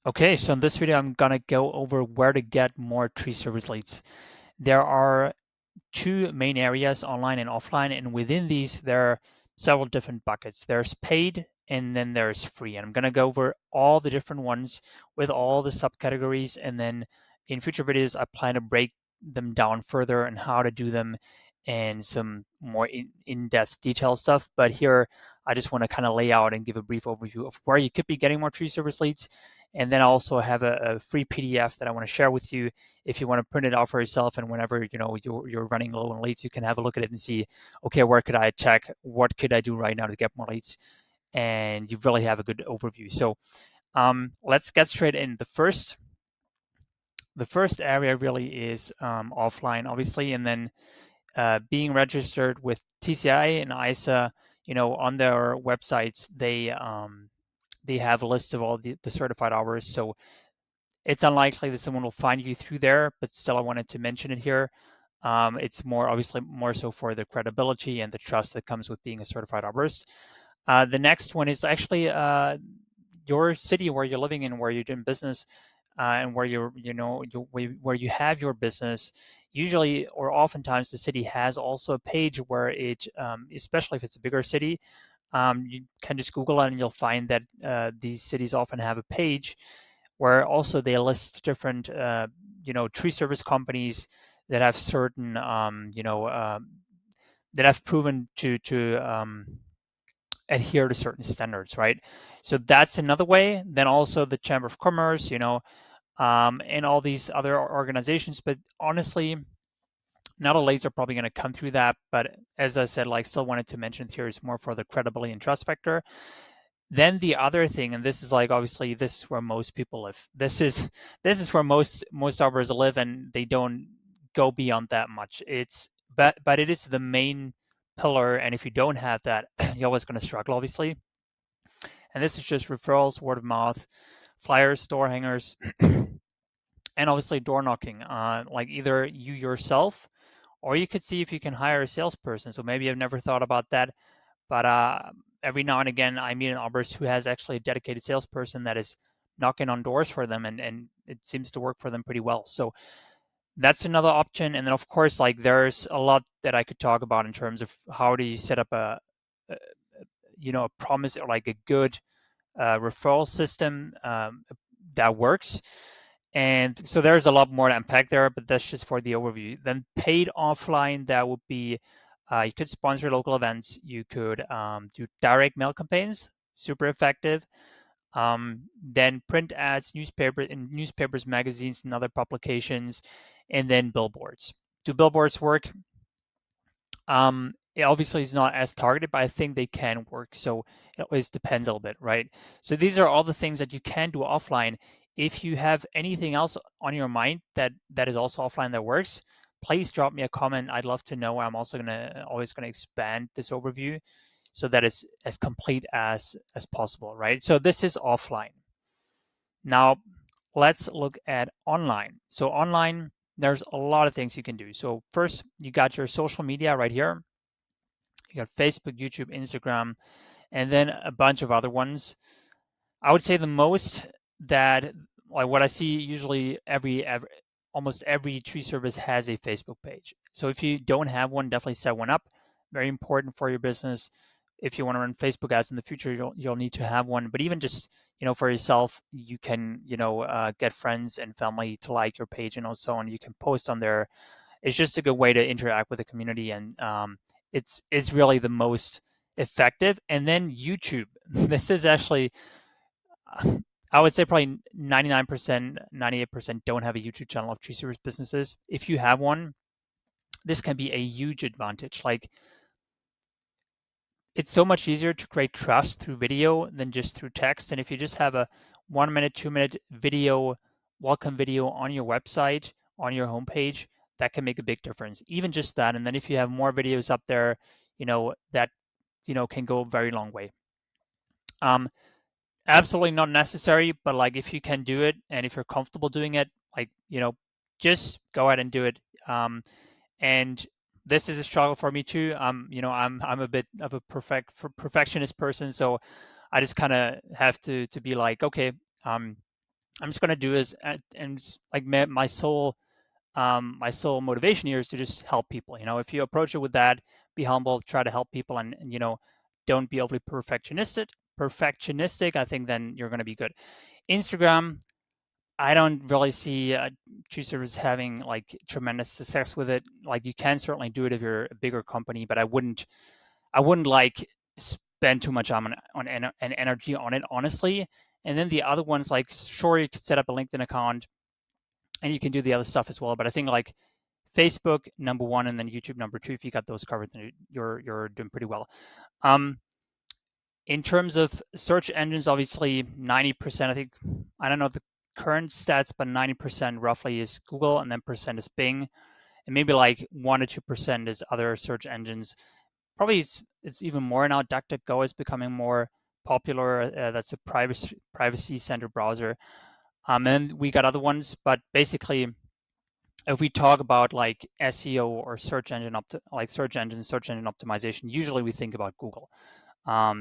Okay, so in this video, I'm gonna go over where to get more tree service leads. There are two main areas, online and offline, and within these, there are several different buckets. There's paid and then there's free. And I'm gonna go over all the different ones with all the subcategories, and then in future videos, I plan to break them down further and how to do them and some more in-depth detail stuff. But here, I just want to kind of lay out and give a brief overview of where you could be getting more tree service leads. And then I also have a free PDF that I want to share with you if you want to print it out for yourself, and whenever you're running low on leads, you can have a look at it and see, okay, where could I check? What could I do right now to get more leads? And you really have a good overview. So let's get straight in. The first area really is offline, obviously, and then being registered with TCI and ISA. On their websites, they have a list of all the certified hours. So it's unlikely that someone will find you through there, but still, I wanted to mention it here. It's more obviously more so for the credibility and the trust that comes with being a certified arborist. The next one is actually your city where you're living in, where you're doing business, and where where you have your business. Usually, or oftentimes, the city has also a page where it, especially if it's a bigger city, you can just Google it and you'll find that these cities often have a page where also they list different, tree service companies that have certain, that have proven to adhere to certain standards, right? So that's another way. Then also the Chamber of Commerce, and all these other organizations. But honestly, not all leads are probably going to come through that. But as I said, like, still wanted to mention here is more for the credibility and trust factor. Then the other thing, and this is like obviously this is where most people live. This is where most arborists live, and they don't go beyond that much. But it is the main pillar, and if you don't have that, you're always going to struggle, obviously. And this is just referrals, word of mouth, flyers, door hangers, and obviously door knocking. Like either you yourself, or you could see if you can hire a salesperson. So maybe I've never thought about that, but every now and again, I meet an arborist who has actually a dedicated salesperson that is knocking on doors for them, and it seems to work for them pretty well. So that's another option. And then, of course, like there's a lot that I could talk about in terms of how do you set up a a promise or like a good referral system that works. And so there's a lot more to unpack there, but that's just for the overview. Then paid offline, that would be you could sponsor local events. You could do direct mail campaigns, super effective. Then print ads, newspapers, magazines, and other publications, and then billboards. Do billboards work? It obviously is not as targeted, but I think they can work. So it always depends a little bit, right? So these are all the things that you can do offline. If you have anything else on your mind that is also offline that works, please drop me a comment. I'd love to know. I'm also always gonna expand this overview so that it's as complete as possible, right? So this is offline. Now let's look at online. So online, there's a lot of things you can do. So first, you got your social media right here. You got Facebook, YouTube, Instagram, and then a bunch of other ones. I would say the most that, like what I see usually almost every tree service has a Facebook page. So if you don't have one, definitely set one up. Very important for your business. If you want to run Facebook ads in the future, you'll need to have one. But even just for yourself, you can get friends and family to like your page, and also on you can post on there. It's just a good way to interact with the community, and it's really the most effective. And then YouTube. This is actually, I would say probably 99%, 98% don't have a YouTube channel of tree service businesses. If you have one, this can be a huge advantage. Like, it's so much easier to create trust through video than just through text. And if you just have a 1 minute, 2 minute video, welcome video on your website, on your homepage, that can make a big difference. Even just that. And then if you have more videos up there, that, can go a very long way. Absolutely not necessary, but like if you can do it and if you're comfortable doing it, like, just go ahead and do it. And this is a struggle for me too. I'm a bit of a perfectionist person, so I just kind of have to be like, okay, I'm just going to do is, and like my sole motivation here is to just help people. If you approach it with that, be humble, try to help people, and don't be overly perfectionistic, I think then you're going to be good. Instagram, I don't really see choosers having like tremendous success with it. Like, you can certainly do it if you're a bigger company, but I wouldn't like spend too much and energy on it, honestly. And then the other ones, like, sure, you could set up a LinkedIn account and you can do the other stuff as well. But I think like Facebook number one, and then YouTube number two. If you got those covered, then you're doing pretty well. Um, in terms of search engines, obviously 90%. I think, I don't know the current stats, but 90% roughly is Google, and then percent is Bing, and maybe like 1 to 2% is other search engines. Probably it's even more now. DuckDuckGo is becoming more popular. That's a privacy center browser. And we got other ones, but basically, if we talk about like SEO or search engine optimization, usually we think about Google.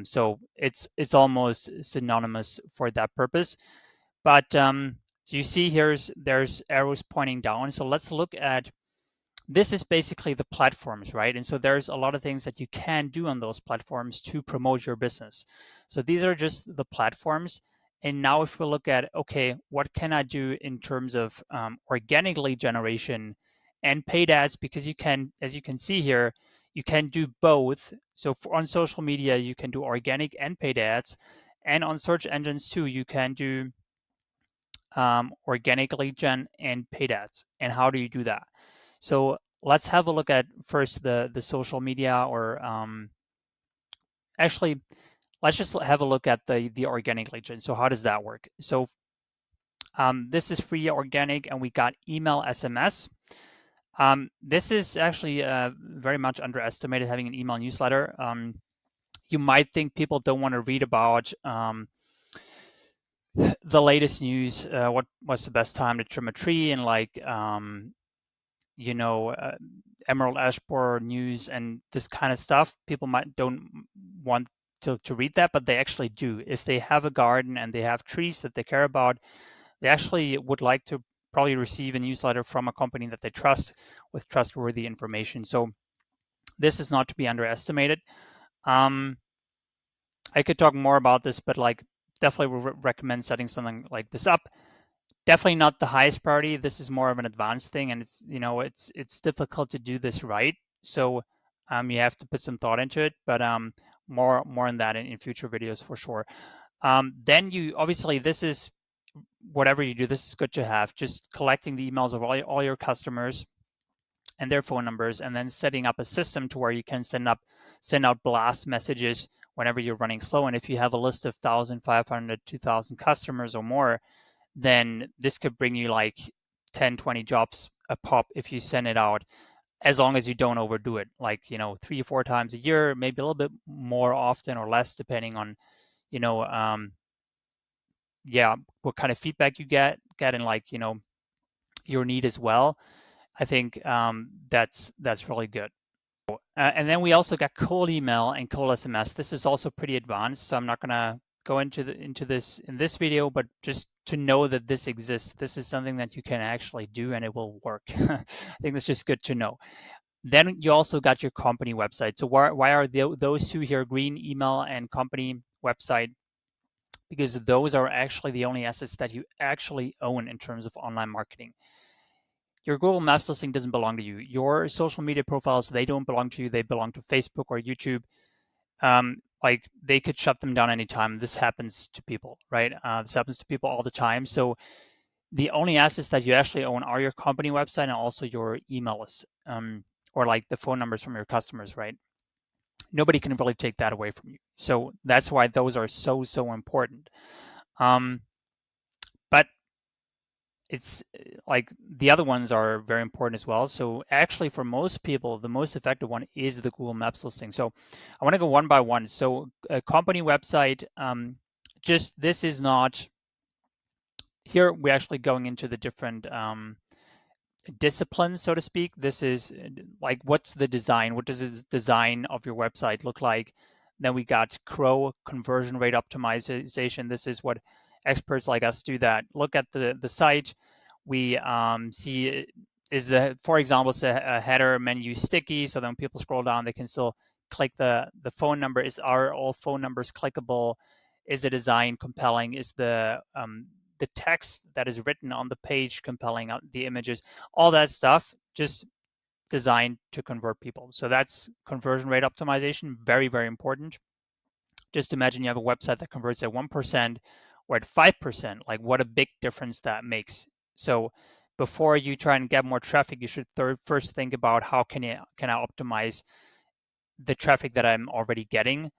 So it's almost synonymous for that purpose. But so you see there's arrows pointing down. So let's look at, this is basically the platforms, right? And so there's a lot of things that you can do on those platforms to promote your business. So these are just the platforms. And now if we look at, okay, what can I do in terms of organic lead generation and paid ads? Because you can, as you can see here, you can do both. So on social media, you can do organic and paid ads. And on search engines too, you can do organic lead gen and paid ads. And how do you do that? So let's have a look at first the social media, or actually, let's just have a look at the organic lead gen. So how does that work? So this is free organic, and we got email, SMS. This is actually very much underestimated, having an email newsletter. You might think people don't want to read about the latest news, what was the best time to trim a tree, and like you know, Emerald Ash Borer news and this kind of stuff. People might don't want to read that, but they actually do. If they have a garden and they have trees that they care about, they actually would like to probably receive a newsletter from a company that they trust, with trustworthy information. So this is not to be underestimated. Um, I could talk more about this, but like, definitely would recommend setting something like this up. Definitely not the highest priority. This is more of an advanced thing, and it's difficult to do this right. So you have to put some thought into it, but more on that in future videos for sure. Then you obviously, this is, whatever you do, this is good to have. Just collecting the emails of all your customers and their phone numbers, and then setting up a system to where you can send out blast messages whenever you're running slow. And if you have a list of 1,500, 2,000 customers or more, then this could bring you like 10, 20 jobs a pop if you send it out, as long as you don't overdo it. Like, 3 or 4 times a year, maybe a little bit more often or less, depending on, you know, yeah, what kind of feedback you get and like, your need as well. I think that's really good. And then we also got cold email and cold SMS. This is also pretty advanced, so I'm not gonna go into this in this video, but just to know that this exists. This is something that you can actually do, and it will work. I think that's just good to know. Then you also got your company website. So why are those two here, green, email and company website? Because those are actually the only assets that you actually own in terms of online marketing. Your Google Maps listing doesn't belong to you. Your social media profiles, they don't belong to you. They belong to Facebook or YouTube. Like, they could shut them down anytime. This happens to people, right? This happens to people all the time. So the only assets that you actually own are your company website and also your email list, or like the phone numbers from your customers, right? Nobody can really take that away from you. So that's why those are so important. But it's like, the other ones are very important as well. So actually, for most people, the most effective one is the Google Maps listing. So I want to go one by one. So a company website, just, this is not, here we're actually going into the different disciplines, so to speak. This is like, what's the design? What does the design of your website look like? Then we got CRO, conversion rate optimization. This is what experts like us do that. Look at the site. We see, is the, for example, it's a header menu sticky, so then when people scroll down, they can still click the phone number. Are all phone numbers clickable? Is the design compelling? Is the text that is written on the page compelling? The images, all that stuff, just designed to convert people. So that's conversion rate optimization, very, very important. Just imagine you have a website that converts at 1% or at 5%, like what a big difference that makes. So before you try and get more traffic, you should first think about how can I optimize the traffic that I'm already getting.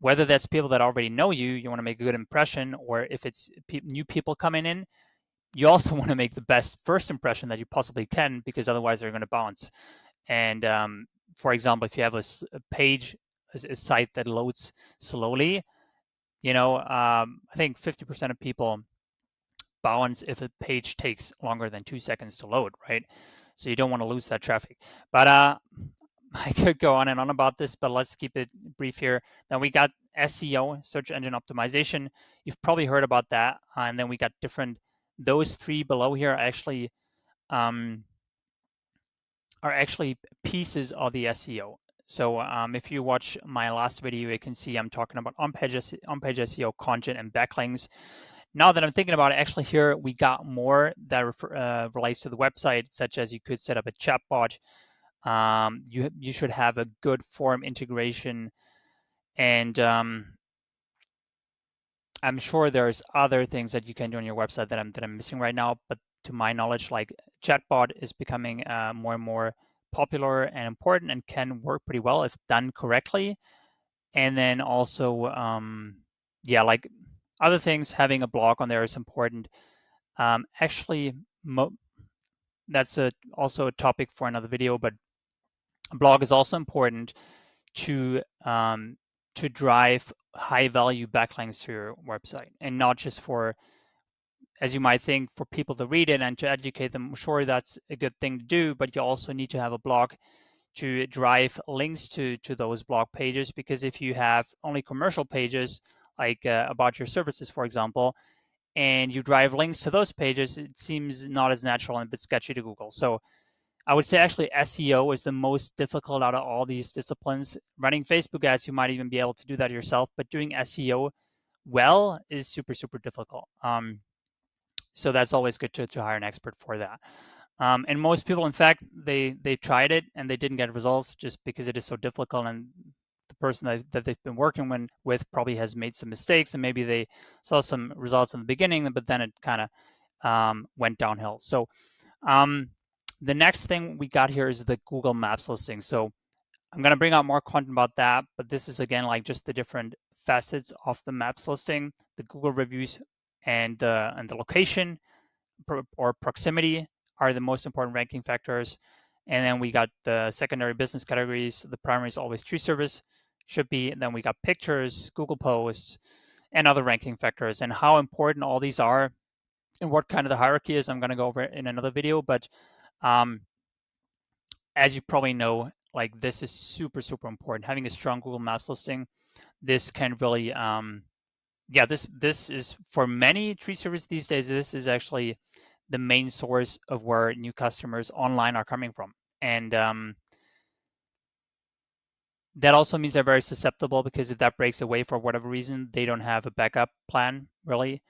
Whether that's people that already know you want to make a good impression, or if it's new people coming in, you also want to make the best first impression that you possibly can, because otherwise they're going to bounce. And for example, if you have a page, a site that loads slowly, I think 50% of people bounce if a page takes longer than 2 seconds to load, right? So you don't want to lose that traffic. But I could go on and on about this, but let's keep it brief here. Then we got SEO, search engine optimization. You've probably heard about that. And then we got those three below here um, are actually pieces of the SEO. So if you watch my last video, you can see I'm talking about on-page SEO, content, and backlinks. Now that I'm thinking about it, actually here we got more that relates to the website, such as you could set up a chatbot. You should have a good form integration, and I'm sure there's other things that you can do on your website that I'm missing right now. But to my knowledge, like chatbot is becoming more and more popular and important, and can work pretty well if done correctly. And then also, yeah, like other things, having a blog on there is important. Actually, that's also a topic for another video, but a blog is also important to drive high value backlinks to your website, and not just for, as you might think, for people to read it and to educate them. Sure, that's a good thing to do, but you also need to have a blog to drive links to those blog pages, because if you have only commercial pages, like about your services, for example, and you drive links to those pages, it seems not as natural and a bit sketchy to Google. So I would say actually SEO is the most difficult out of all these disciplines. Running Facebook ads, you might even be able to do that yourself, but doing SEO well is super, super difficult. So that's always good to hire an expert for that. And most people, in fact, they tried it and they didn't get results just because it is so difficult, and the person that they've been working with probably has made some mistakes, and maybe they saw some results in the beginning, but then it kind of went downhill. So the next thing we got here is the Google Maps listing. So I'm going to bring out more content about that, but this is again like just the different facets of the Maps listing, the Google reviews, and the location or proximity are the most important ranking factors. And then we got the secondary business categories. The primary is always tree service, should be. And then we got pictures, Google posts, and other ranking factors. And how important all these are and what kind of the hierarchy is, I'm going to go over in another video. But um, as you probably know, like this is super, super important. Having a strong Google Maps listing, this can really, yeah, this is for many tree service these days. This is actually the main source of where new customers online are coming from, and that also means they're very susceptible, because if that breaks away for whatever reason, they don't have a backup plan really.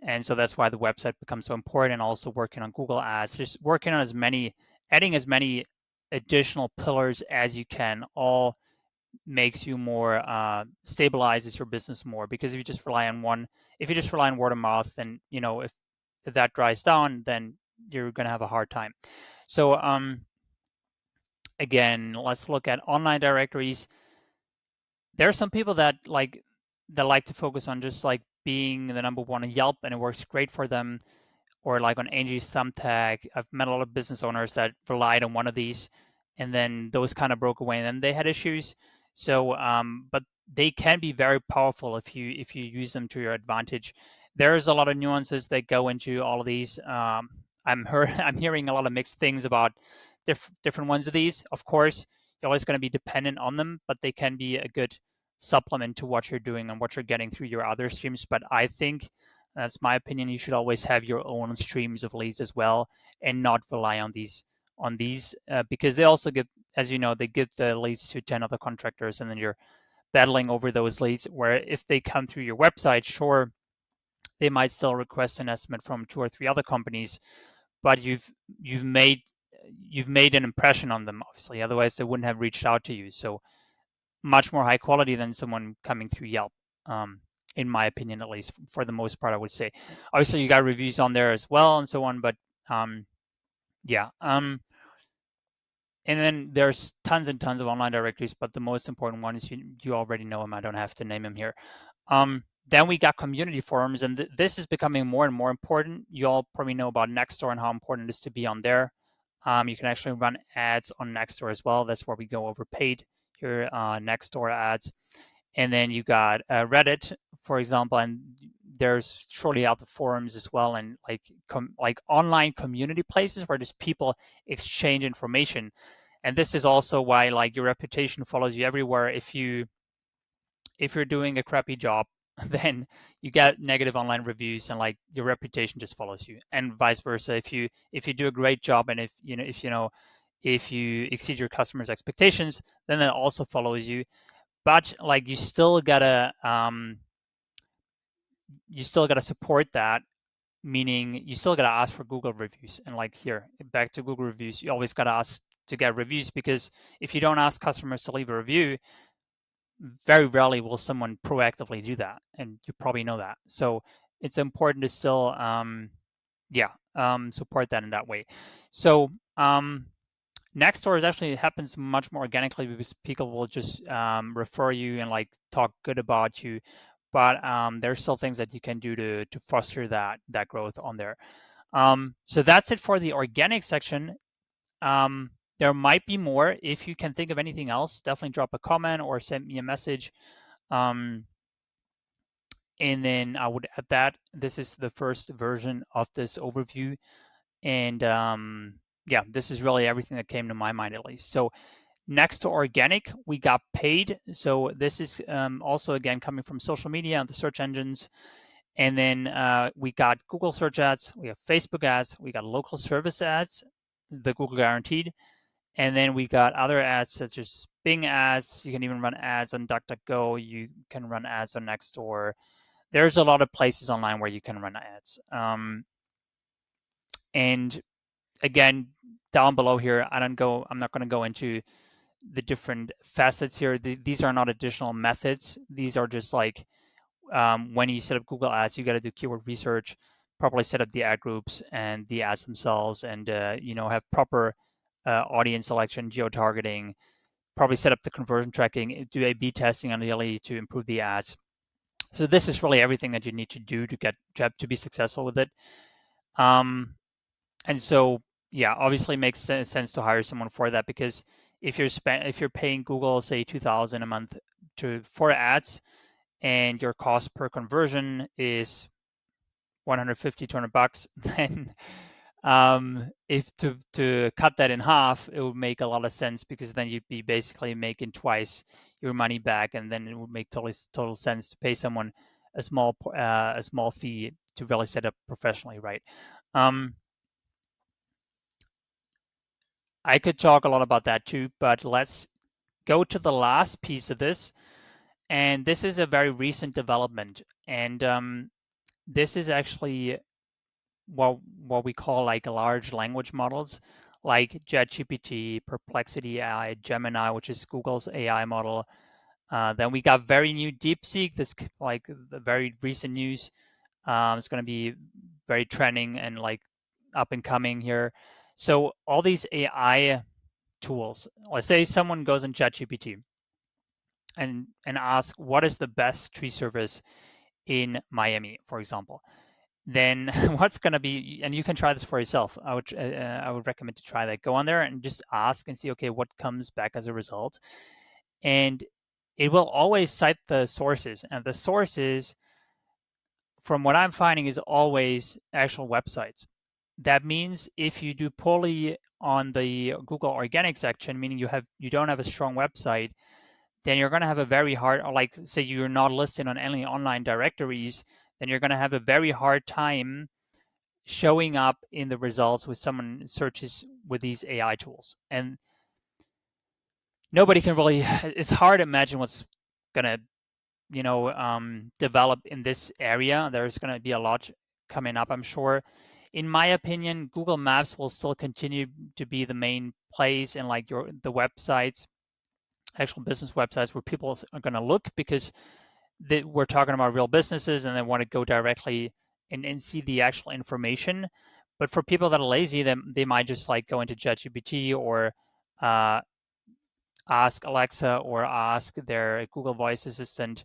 And so that's why the website becomes so important. And also working on Google Ads, just working on adding as many additional pillars as you can, all makes you more stabilizes your business more. Because if you just rely on word of mouth, then if that dries down, then you're going to have a hard time. So again, let's look at online directories. There are some people that like to focus on just like being the number one on Yelp, and it works great for them. Or like on Angie's Thumbtack, I've met a lot of business owners that relied on one of these, and then those kind of broke away, and then they had issues. So, but they can be very powerful if you use them to your advantage. There's a lot of nuances that go into all of these. I'm hearing a lot of mixed things about different ones of these. Of course, you're always going to be dependent on them, but they can be a good supplement to what you're doing and what you're getting through your other streams. But I think That's my opinion. You should always have your own streams of leads as well, and not rely on these because they also get, as you know, they give the leads to 10 other contractors, and then you're battling over those leads. Where if they come through your website, sure, they might still request an estimate from 2 or 3 other companies, but you've made you've made an impression on them, obviously. Otherwise, they wouldn't have reached out to you. So much more high quality than someone coming through Yelp, in my opinion, at least for the most part, I would say. Obviously, you got reviews on there as well and so on, but yeah. And then there's tons and tons of online directories, but the most important one is you already know them. I don't have to name them here. Then we got community forums, and this is becoming more and more important. You all probably know about Nextdoor and how important it is to be on there. You can actually run ads on Nextdoor as well. That's where we go over paid here, Nextdoor ads. And then you got Reddit, for example, and there's shortly out the forums as well, and like online community places where just people exchange information. And this is also why like your reputation follows you everywhere. If you're doing a crappy job, then you get negative online reviews, and like your reputation just follows you, and vice versa. If you do a great job, and if you exceed your customers' expectations, then that also follows you. But like you still gotta support that, meaning you still gotta ask for Google reviews. And like here, back to Google reviews, you always gotta ask to get reviews, because if you don't ask customers to leave a review, very rarely will someone proactively do that, and you probably know that. So it's important to still support that in that way. So Nextdoor is actually happens much more organically, because people will just refer you and like talk good about you. But there's still things that you can do to foster that growth on there. So that's it for the organic section. There might be more. If you can think of anything else, definitely drop a comment or send me a message. And then I would add that this is the first version of this overview. And this is really everything that came to my mind, at least. So next to organic, we got paid. So this is also, again, coming from social media and the search engines. And then we got Google search ads, we have Facebook ads, we got local service ads, the Google guaranteed. And then we got other ads such as Bing ads. You can even run ads on DuckDuckGo. You can run ads on Nextdoor. There's a lot of places online where you can run ads. And again, down below here, I'm not going to go into the different facets here. These are not additional methods. These are just like when you set up Google Ads, you got to do keyword research, properly set up the ad groups and the ads themselves, and have proper audience selection, geo-targeting, probably set up the conversion tracking, do A/B testing ideally to improve the ads. So this is really everything that you need to do to be successful with it. And so obviously it makes sense to hire someone for that, because if you're paying Google, say, $2,000 a month for ads, and your cost per conversion is 150, $200, then if to cut that in half, it would make a lot of sense, because then you'd be basically making twice your money back, and then it would make total sense to pay someone a small fee to really set up professionally, right? I could talk a lot about that too, but let's go to the last piece of this. And this is a very recent development. And this is actually what we call like large language models, like ChatGPT, Perplexity AI, Gemini, which is Google's AI model. Then we got very new DeepSeek, this like the very recent news. It's going to be very trending and like up and coming here. So all these AI tools, let's say someone goes in ChatGPT and asks what is the best tree service in Miami, for example, then what's going to be, and you can try this for yourself. I would recommend to try that. Go on there and just ask and see, okay, what comes back as a result. And it will always cite the sources, and the sources, from what I'm finding, is always actual websites. That means if you do poorly on the Google organic section, meaning you don't have a strong website, then you're going to have a very hard, or like say you're not listed on any online directories, then you're going to have a very hard time showing up in the results with someone searches with these AI tools. And nobody can really, it's hard to imagine what's going to, develop in this area. There's going to be a lot coming up, I'm sure. In my opinion, Google Maps will still continue to be the main place in like the websites, actual business websites, where people are going to look, because we're talking about real businesses and they want to go directly and see the actual information. But for people that are lazy, they might just like go into ChatGPT or uh, ask Alexa or ask their Google Voice Assistant,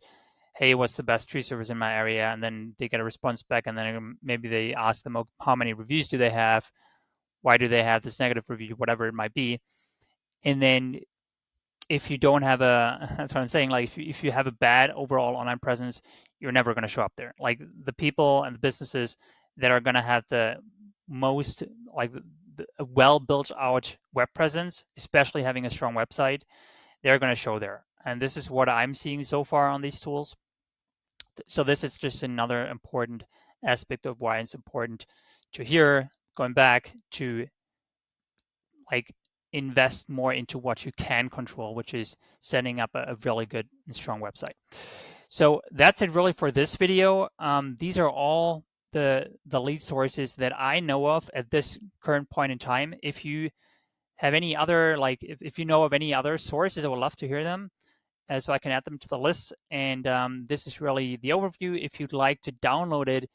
hey, what's the best tree service in my area? And then they get a response back, and then maybe they ask them, how many reviews do they have? Why do they have this negative review? Whatever it might be. And then if you don't have that's what I'm saying, like if you have a bad overall online presence, you're never going to show up there. Like the people and the businesses that are going to have the most, like the well built out web presence, especially having a strong website, they're going to show there. And this is what I'm seeing so far on these tools. So this is just another important aspect of why it's important to here, going back to like invest more into what you can control, which is setting up a really good and strong website. So that's it really for this video. These are all the lead sources that I know of at this current point in time. If you have any other, like if you know of any other sources, I would love to hear them, so I can add them to the list. And this is really the overview. If you'd like to download it,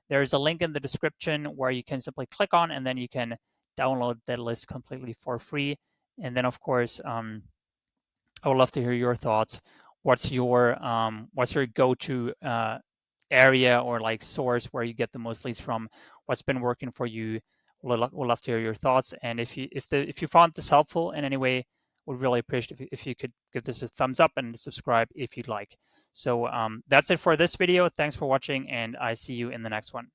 there's a link in the description where you can simply click on, and then you can download that list completely for free. And then, of course, I would love to hear your thoughts. What's your go-to area or like source where you get the most leads from? What's been working for you? We'll love to hear your thoughts. And if you found this helpful in any way, would really appreciate if you could give this a thumbs up and subscribe if you'd like. So that's it for this video. Thanks for watching, and I see you in the next one.